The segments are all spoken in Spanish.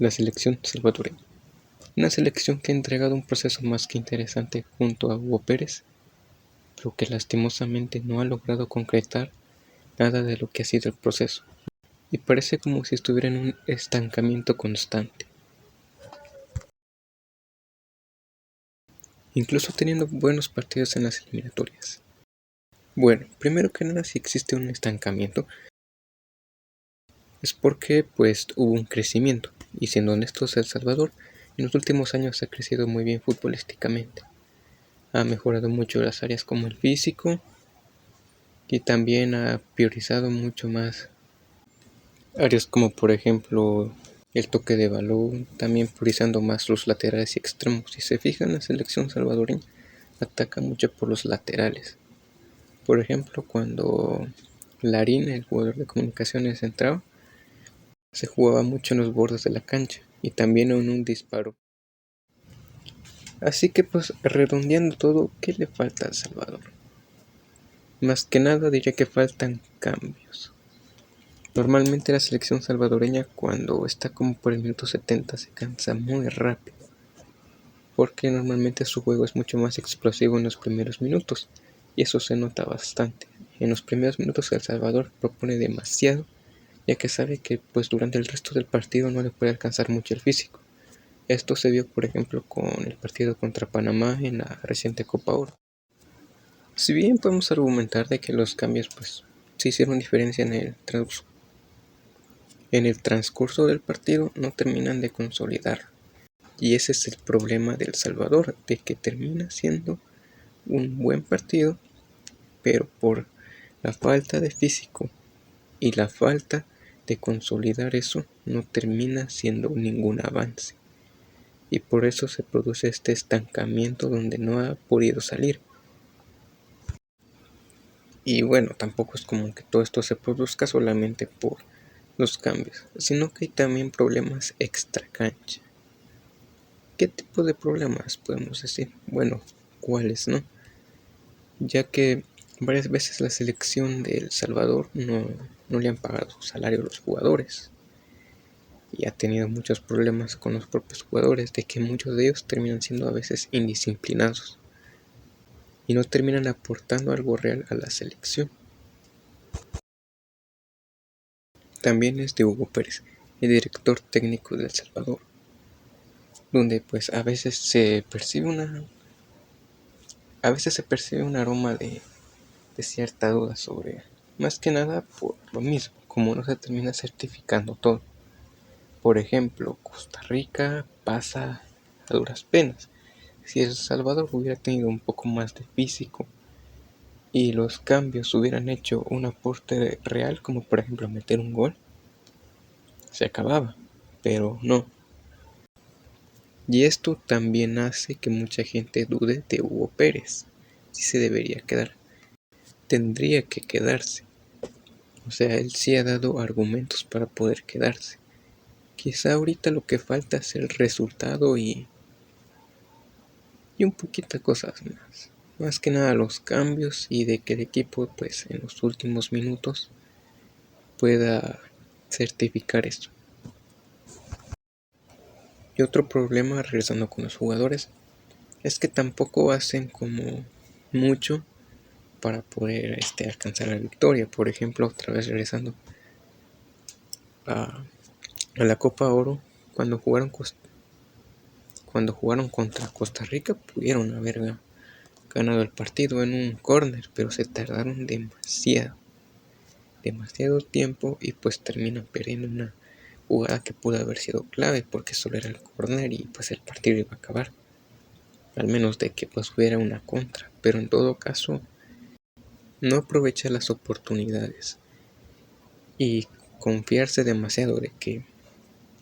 La selección salvadoreña. Una selección que ha entregado un proceso más que interesante junto a Hugo Pérez, pero que lastimosamente no ha logrado concretar nada de lo que ha sido el proceso, y parece como si estuviera en un estancamiento constante, incluso teniendo buenos partidos en las eliminatorias. Bueno, primero que nada, si existe un estancamiento, es porque pues hubo un crecimiento, y siendo honestos, El Salvador en los últimos años ha crecido muy bien futbolísticamente. Ha mejorado mucho las áreas como el físico y también ha priorizado mucho más áreas como por ejemplo el toque de balón, también priorizando más los laterales y extremos. Si se fijan, la selección salvadoreña ataca mucho por los laterales. Por ejemplo, cuando Larín, el jugador de comunicaciones, entraba, se jugaba mucho en los bordes de la cancha y también en un disparo. Así que pues redondeando todo, ¿qué le falta a El Salvador? Más que nada diría que faltan cambios. Normalmente la selección salvadoreña cuando está como por el minuto 70 se cansa muy rápido, porque normalmente su juego es mucho más explosivo en los primeros minutos, y eso se nota bastante. En los primeros minutos El Salvador propone demasiado, ya que sabe que pues durante el resto del partido no le puede alcanzar mucho el físico. Esto se vio por ejemplo con el partido contra Panamá en la reciente Copa Oro. Si bien podemos argumentar de que los cambios pues sí hicieron diferencia en el transcurso del partido, no terminan de consolidarlo. Y ese es el problema de El Salvador, de que termina siendo un buen partido, pero por la falta de físico y la falta de consolidar eso, no termina siendo ningún avance. Y por eso se produce este estancamiento donde no ha podido salir. Y bueno, tampoco es como que todo esto se produzca solamente por los cambios, sino que hay también problemas extra cancha. ¿Qué tipo de problemas podemos decir? Bueno, ¿cuáles no? Ya que varias veces la selección de El Salvador no le han pagado salario a los jugadores. Y ha tenido muchos problemas con los propios jugadores, de que muchos de ellos terminan siendo a veces indisciplinados y no terminan aportando algo real a la selección. También es de Hugo Pérez, el director técnico de El Salvador, donde pues a veces se percibe un aroma de cierta duda sobre, más que nada por lo mismo, como no se termina certificando todo. Por ejemplo, Costa Rica pasa a duras penas. Si El Salvador hubiera tenido un poco más de físico y los cambios hubieran hecho un aporte real, como por ejemplo meter un gol, se acababa, pero no. Y esto también hace que mucha gente dude de Hugo Pérez, si se debería quedar. Tendría que quedarse. O sea, él sí ha dado argumentos para poder quedarse. Quizá ahorita lo que falta es el resultado y un poquito de cosas más. Más que nada los cambios y de que el equipo pues en los últimos minutos pueda certificar esto. Y otro problema, regresando con los jugadores, es que tampoco hacen como mucho para poder alcanzar la victoria. Por ejemplo, otra vez regresando a, a la Copa Oro, cuando jugaron contra Costa Rica, pudieron haber ganado el partido en un córner, pero se tardaron demasiado tiempo y pues terminan perdiendo una jugada que pudo haber sido clave porque solo era el córner y pues el partido iba a acabar, al menos de que pues hubiera una contra, pero en todo caso no aprovecha las oportunidades y confiarse demasiado de que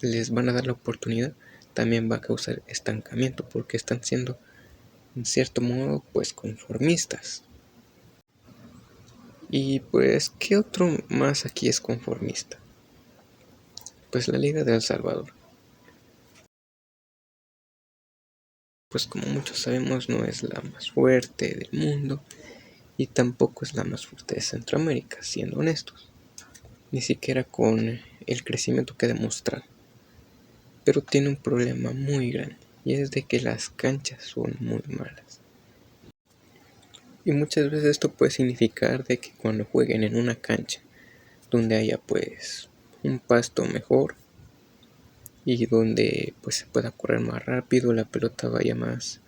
les van a dar la oportunidad también va a causar estancamiento porque están siendo en cierto modo pues conformistas. Y pues, ¿qué otro más aquí es conformista? Pues la Liga de El Salvador. Pues como muchos sabemos no es la más fuerte del mundo y tampoco es la más fuerte de Centroamérica, siendo honestos. Ni siquiera con el crecimiento que ha demostrado. pero tiene un problema muy grande, y es de que las canchas son muy malas. Y muchas veces esto puede significar de que cuando jueguen en una cancha donde haya pues un pasto mejor y donde pues se pueda correr más rápido, la pelota vaya más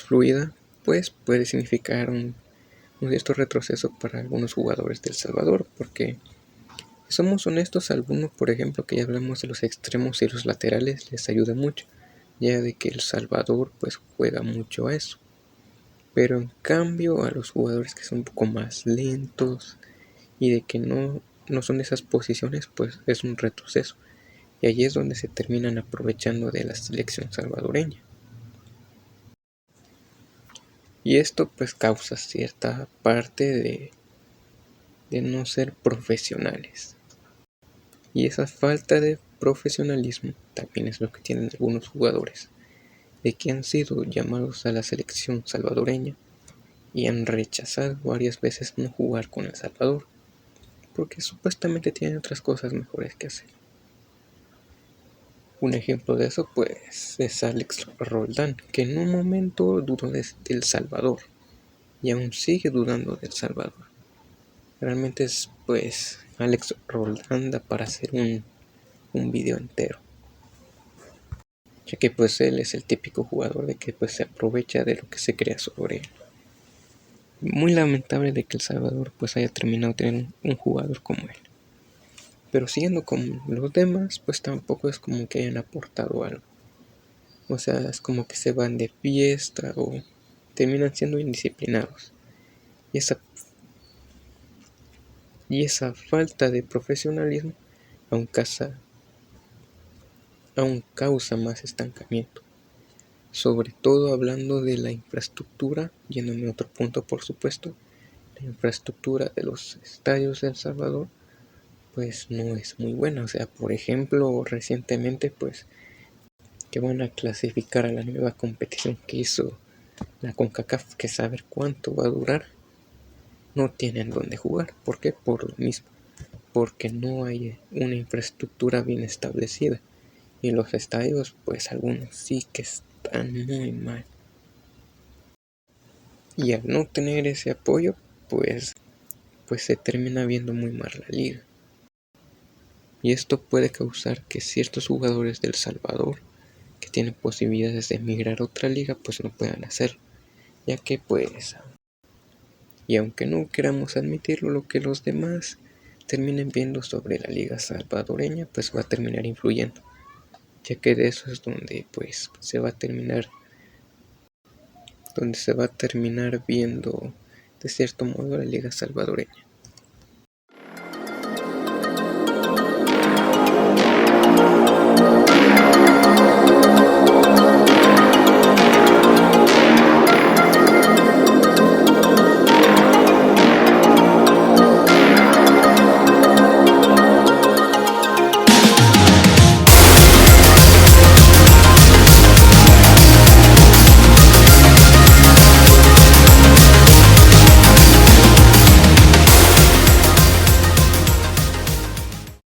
fluida, pues puede significar un cierto retroceso para algunos jugadores de El Salvador, porque si somos honestos, algunos, por ejemplo, que ya hablamos de los extremos y los laterales, les ayuda mucho, ya de que El Salvador pues juega mucho a eso. Pero en cambio a los jugadores que son un poco más lentos y de que no son de esas posiciones, pues es un retroceso. Y allí es donde se terminan aprovechando de la selección salvadoreña. Y esto pues causa cierta parte de no ser profesionales. Y esa falta de profesionalismo también es lo que tienen algunos jugadores, de que han sido llamados a la selección salvadoreña y han rechazado varias veces no jugar con El Salvador, porque supuestamente tienen otras cosas mejores que hacer. Un ejemplo de eso pues es Alex Roldán, que en un momento dudó de El Salvador y aún sigue dudando de El Salvador. Realmente es pues Alex Roldán da para hacer un video entero, ya que pues él es el típico jugador de que pues se aprovecha de lo que se crea sobre él. Muy lamentable de que El Salvador pues haya terminado teniendo un jugador como él. Pero siguiendo con los demás, pues tampoco es como que hayan aportado algo. O sea, es como que se van de fiesta o terminan siendo indisciplinados. Y esa falta de profesionalismo aún causa más estancamiento. Sobre todo hablando de la infraestructura, yéndome a otro punto por supuesto, la infraestructura de los estadios de El Salvador pues no es muy buena. O sea, por ejemplo, recientemente pues que van a clasificar a la nueva competición que hizo la CONCACAF, que saber cuánto va a durar, no tienen dónde jugar. ¿Por qué? Por lo mismo, porque no hay una infraestructura bien establecida. Y los estadios, pues algunos sí que están muy mal. Y al no tener ese apoyo, pues se termina viendo muy mal la liga. Y esto puede causar que ciertos jugadores de El Salvador que tienen posibilidades de emigrar a otra liga, pues no puedan hacerlo. Ya que pues, y aunque no queramos admitirlo, lo que los demás terminen viendo sobre la liga salvadoreña, pues va a terminar influyendo. Ya que de eso es donde pues se va a terminar viendo de cierto modo la liga salvadoreña.